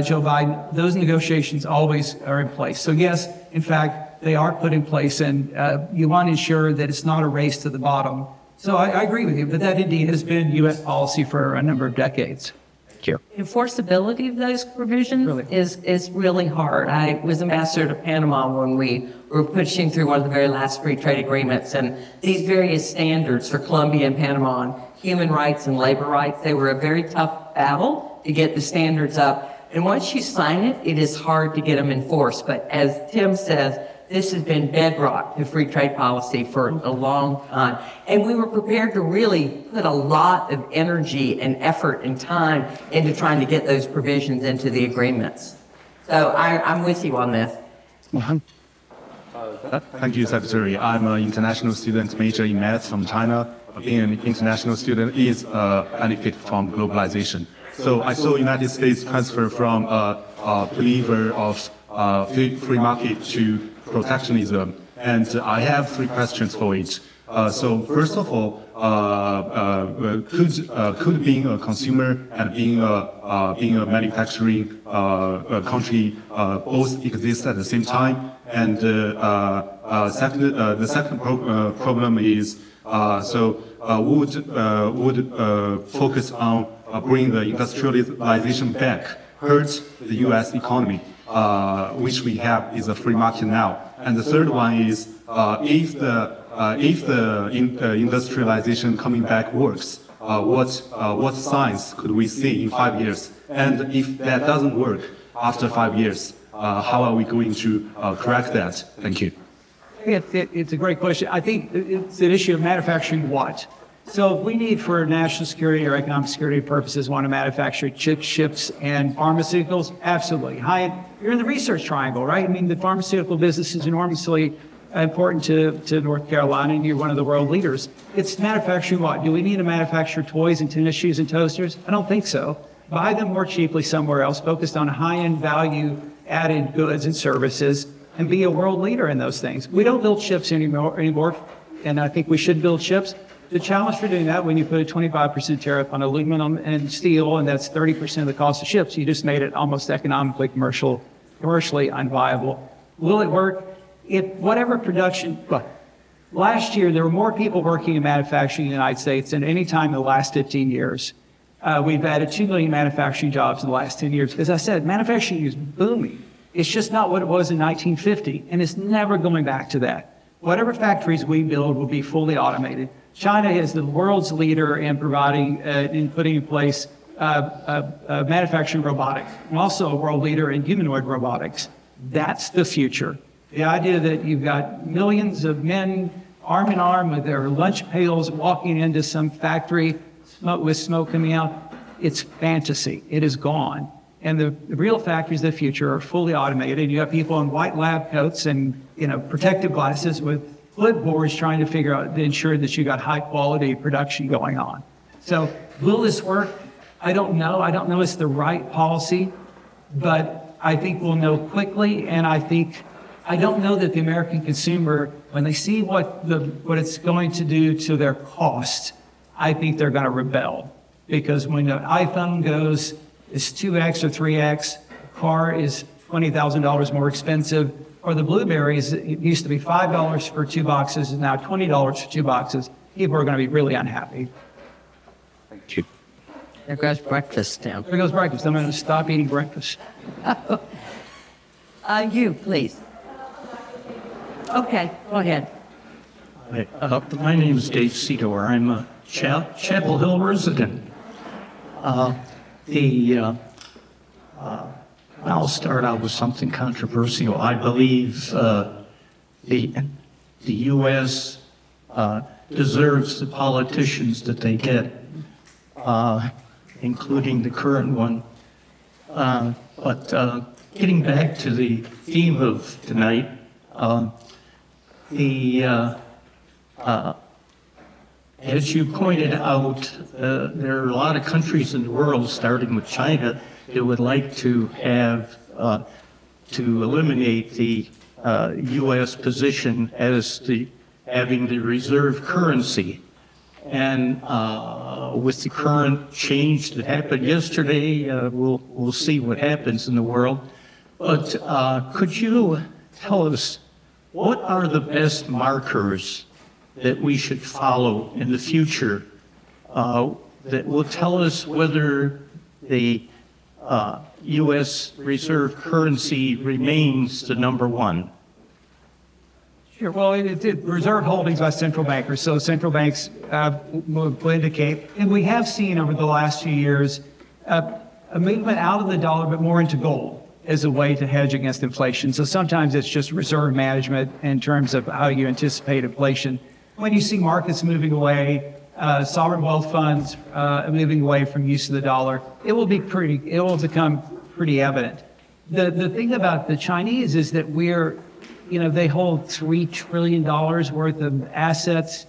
Joe Biden, those negotiations always are in place. So yes, in fact, they are put in place, and you want to ensure that it's not a race to the bottom. So I agree with you, but that indeed has been U.S. policy for a number of decades. Thank you. Enforceability of those provisions is really hard. I was ambassador to Panama when we were pushing through one of the very last free trade agreements, and these various standards for Colombia and Panama on human rights and labor rights, they were a very tough battle to get the standards up. And once you sign it, it is hard to get them enforced. But as Tim says, this has been bedrock to free trade policy for a long time. And we were prepared to really put a lot of energy and effort and time into trying to get those provisions into the agreements. So I'm with you on this. Thank you, Secretary. I'm an international student major in math from China. Being an international student is a benefit from globalization. So I saw United States transfer from a believer of free market to protectionism, and I have 3 questions for each. So first of all, could being a consumer and being a manufacturing country both exist at the same time? And the second problem is would focus on bringing the industrialization back hurt the U.S. economy, which we have is a free market now. And the third one is if the industrialization coming back works, what signs could we see in 5 years? And if that doesn't work after 5 years, how are we going to correct that? Thank you. It's a great question. I think it's an issue of manufacturing what? So if we need for national security or economic security purposes want to manufacture chips and pharmaceuticals, absolutely. You're in the research triangle, right? I mean, the pharmaceutical business is enormously important to North Carolina, and you're one of the world leaders. It's manufacturing what? Do we need to manufacture toys and tennis shoes and toasters? I don't think so. Buy them more cheaply somewhere else, focused on high-end value-added goods and services, and be a world leader in those things. We don't build chips anymore, and I think we should build chips. The challenge for doing that, when you put a 25% tariff on aluminum and steel, and that's 30% of the cost of ships, you just made it almost economically, commercially unviable. Will it work? Whatever production, last year there were more people working in manufacturing in the United States than any time in the last 15 years. We've added 2 million manufacturing jobs in the last 10 years. As I said, manufacturing is booming. It's just not what it was in 1950, and it's never going back to that. Whatever factories we build will be fully automated. China is the world's leader in providing, in putting in place manufacturing robotics, and also a world leader in humanoid robotics. That's the future. The idea that you've got millions of men arm in arm with their lunch pails walking into some factory with smoke coming out, it's fantasy. It is gone. And the real factories of the future are fully automated. You have people in white lab coats and protective glasses with flipboards trying to figure out to ensure that you got high quality production going on. So will this work? I don't know. I don't know it's the right policy, but I think we'll know quickly. And I don't know that the American consumer, when they see what it's going to do to their cost, I think they're going to rebel. Because when the iPhone goes, it's 2X or 3X, the car is $20,000 more expensive, or the blueberries, it used to be $5 for 2 boxes, and now $20 for 2 boxes. People are going to be really unhappy. Thank you. There goes breakfast now. There goes breakfast. I'm going to stop eating breakfast. You, please. Okay, go ahead. My name is Dave Cedar. I'm a Chapel Hill resident. I'll start out with something controversial. I believe the U.S. Deserves the politicians that they get, including the current one. But getting back to the theme of tonight, as you pointed out, there are a lot of countries in the world, starting with China, that would like to have to eliminate the U.S. position as having the reserve currency. And with the current change that happened yesterday, we'll see what happens in the world. But could you tell us what are the best markers that we should follow in the future that will tell us whether the U.S. reserve currency remains the number one? Sure. Well, reserve holdings by central bankers. So central banks will indicate, and we have seen over the last few years a movement out of the dollar, but more into gold as a way to hedge against inflation. So sometimes it's just reserve management in terms of how you anticipate inflation. When you see markets moving away, sovereign wealth funds moving away from use of the dollar, it will become pretty evident. The thing about the Chinese is that they hold $3 trillion worth of assets.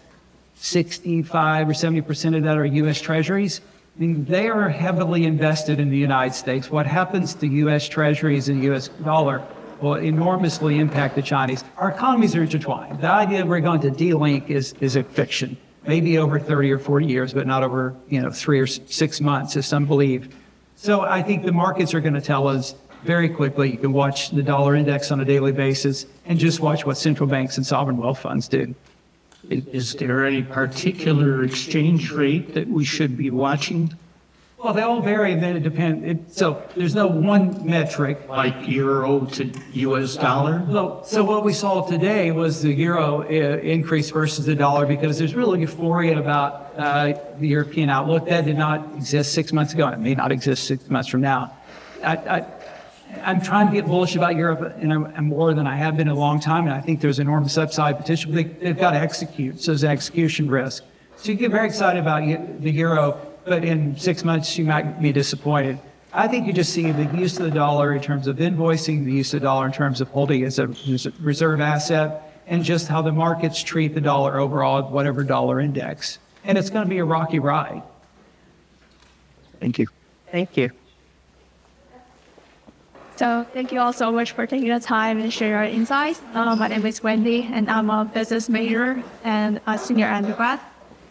65 or 70% of that are U.S. treasuries. I mean, they are heavily invested in the United States. What happens to U.S. treasuries and U.S. dollar will enormously impact the Chinese. Our economies are intertwined. The idea we're going to de-link is a fiction. Maybe over 30 or 40 years, but not over 3 or 6 months, as some believe. So I think the markets are going to tell us very quickly. You can watch the dollar index on a daily basis and just watch what central banks and sovereign wealth funds do. Is there any particular exchange rate that we should be watching? Well, they all vary, and then it depends. So there's no one metric. Like euro to U.S. dollar? So what we saw today was the euro increase versus the dollar because there's really euphoria about the European outlook. That did not exist 6 months ago, and it may not exist 6 months from now. I'm trying to get bullish about Europe, and I'm more than I have been in a long time, and I think there's enormous upside potential. They've got to execute, so there's an execution risk. So you get very excited about the euro, but in 6 months you might be disappointed. I think you just see the use of the dollar in terms of invoicing, the use of the dollar in terms of holding as a reserve asset, and just how the markets treat the dollar overall, whatever dollar index. And it's going to be a rocky ride. Thank you. Thank you. So thank you all so much for taking the time and sharing your insights. My name is Wendy, and I'm a business major and a senior undergrad.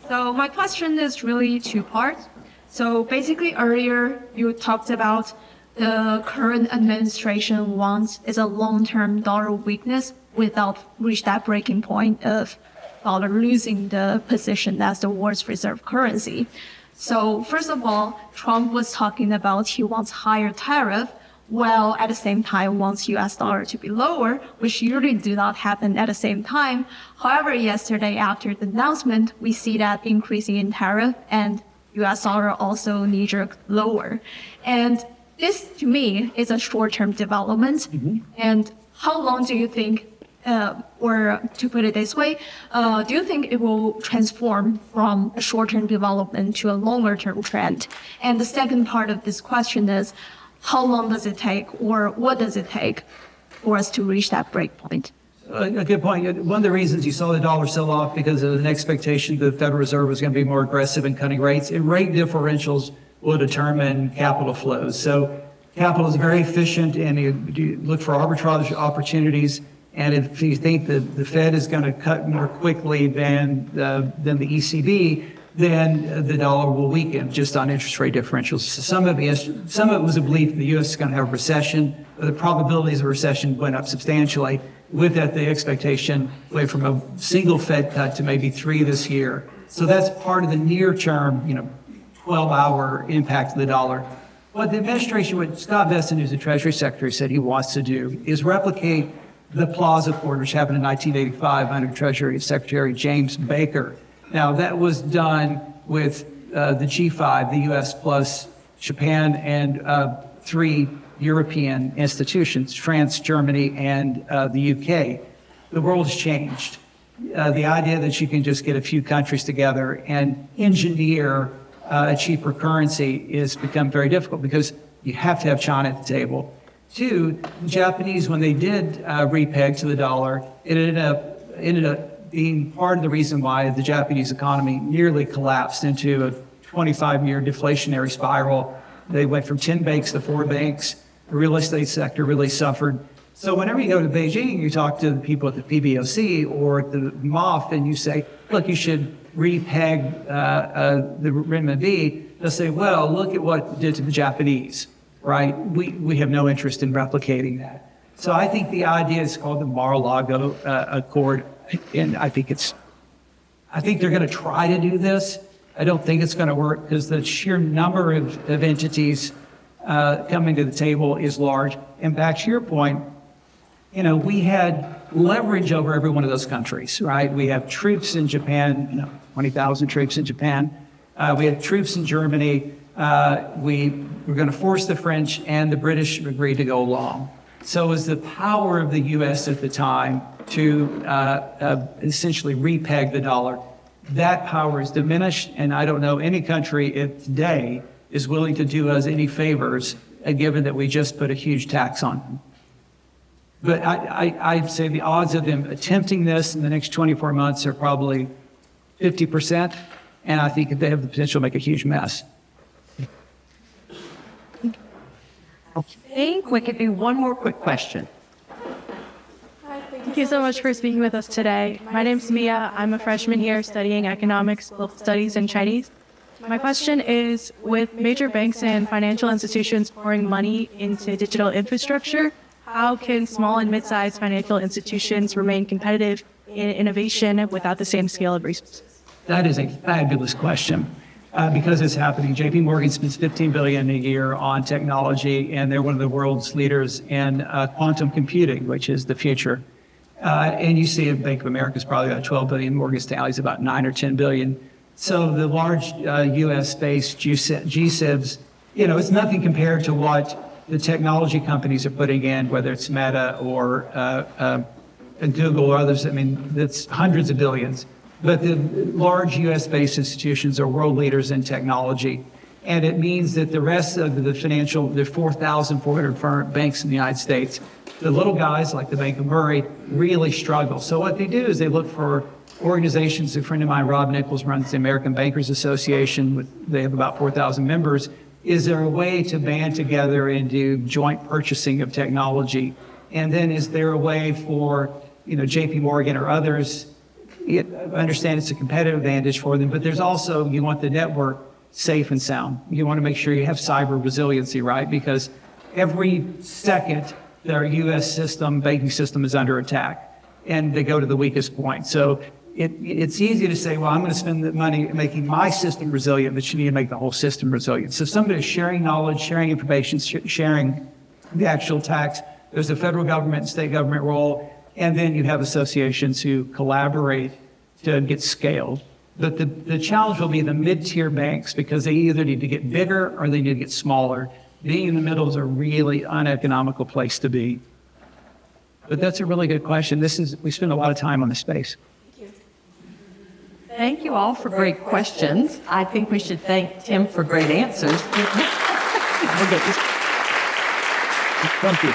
So my question is really two parts. So basically earlier you talked about the current administration wants is a long-term dollar weakness without reach that breaking point of dollar losing the position as the world's reserve currency. So first of all, Trump was talking about he wants higher tariff. while at the same time wants US dollar to be lower, which usually do not happen at the same time. However, yesterday after the announcement, we see that increasing in tariff and US dollar also knee-jerk lower. And this, to me, is a short-term development. And how long do you think, or to put it this way, do you think it will transform from a short-term development to a longer-term trend? And the second part of this question is, how long does it take, or what does it take for us to reach that break point? A good point. One of the reasons you saw the dollar sell off because of an expectation that the Federal Reserve was going to be more aggressive in cutting rates, and rate differentials will determine capital flows. So capital is very efficient, and you look for arbitrage opportunities. And if you think that the Fed is going to cut more quickly than the ECB, then the dollar will weaken just on interest rate differentials. So some of it was a belief the U.S. is going to have a recession, but the probabilities of recession went up substantially. With that, the expectation went from a single Fed cut to maybe 3 this year. So that's part of the near-term, 12-hour impact of the dollar. What the administration, what Scott Bessent, who's the Treasury Secretary, said he wants to do is replicate the Plaza Accord, which happened in 1985 under Treasury Secretary James Baker. Now, that was done with the G5, the U.S. plus Japan and 3 European institutions, France, Germany, and the U.K. The world has changed. The idea that you can just get a few countries together and engineer a cheaper currency is become very difficult because you have to have China at the table. 2, the Japanese, when they did repeg to the dollar, it ended up being part of the reason why the Japanese economy nearly collapsed into a 25-year deflationary spiral. They went from 10 banks to 4 banks. The real estate sector really suffered. So whenever you go to Beijing, you talk to the people at the PBOC or the MOF, and you say, look, you should repeg the renminbi. They'll say, well, look at what it did to the Japanese, right? We have no interest in replicating that. So I think the idea is called the Mar-a-Lago Accord, and I think they're going to try to do this. I don't think it's going to work because the sheer number of entities coming to the table is large. And back to your point, we had leverage over every one of those countries, right? We have troops in Japan, 20,000 troops in Japan. We had troops in Germany. We were going to force the French and the British agreed to go along. So it was the power of the U.S. at the time to essentially repeg the dollar. That power is diminished, and I don't know any country today is willing to do us any favors, given that we just put a huge tax on them. But I'd say the odds of them attempting this in the next 24 months are probably 50%, and I think they have the potential to make a huge mess. I think we could do one more quick question. Thank you so much for speaking with us today. My name's Mia. I'm a freshman here studying economics, global studies, and Chinese. My question is, with major banks and financial institutions pouring money into digital infrastructure, how can small and mid-sized financial institutions remain competitive in innovation without the same scale of resources? That is a fabulous question. Because it's happening. JP Morgan spends $15 billion a year on technology, and they're one of the world's leaders in quantum computing, which is the future. And you see Bank of America is probably about $12 billion. Morgan Stanley's about $9 or $10 billion. So the large U.S.-based GSIBs, it's nothing compared to what the technology companies are putting in, whether it's Meta or Google or others. I mean, that's hundreds of billions. But the large U.S.-based institutions are world leaders in technology. And it means that the rest of the there are 4,400 banks in the United States. The little guys like the Bank of Murray really struggle. So what they do is they look for organizations. A friend of mine, Rob Nichols, runs the American Bankers Association. They have about 4,000 members. Is there a way to band together and do joint purchasing of technology? And then is there a way for, JP Morgan or others, I understand it's a competitive advantage for them, but there's also, you want the network safe and sound. You want to make sure you have cyber resiliency, right? Because every second, their U.S. banking system is under attack, and they go to the weakest point. So it's easy to say, well, I'm going to spend the money making my system resilient, but you need to make the whole system resilient. So somebody sharing knowledge, sharing information, sharing the actual tax. There's a federal government, state government role, and then you have associations who collaborate to get scaled. But the challenge will be the mid-tier banks because they either need to get bigger or they need to get smaller. Being in the middle is a really uneconomical place to be. But that's a really good question. We spend a lot of time on this space. Thank you all for great questions. I think we should thank Tim for great answers. Thank you.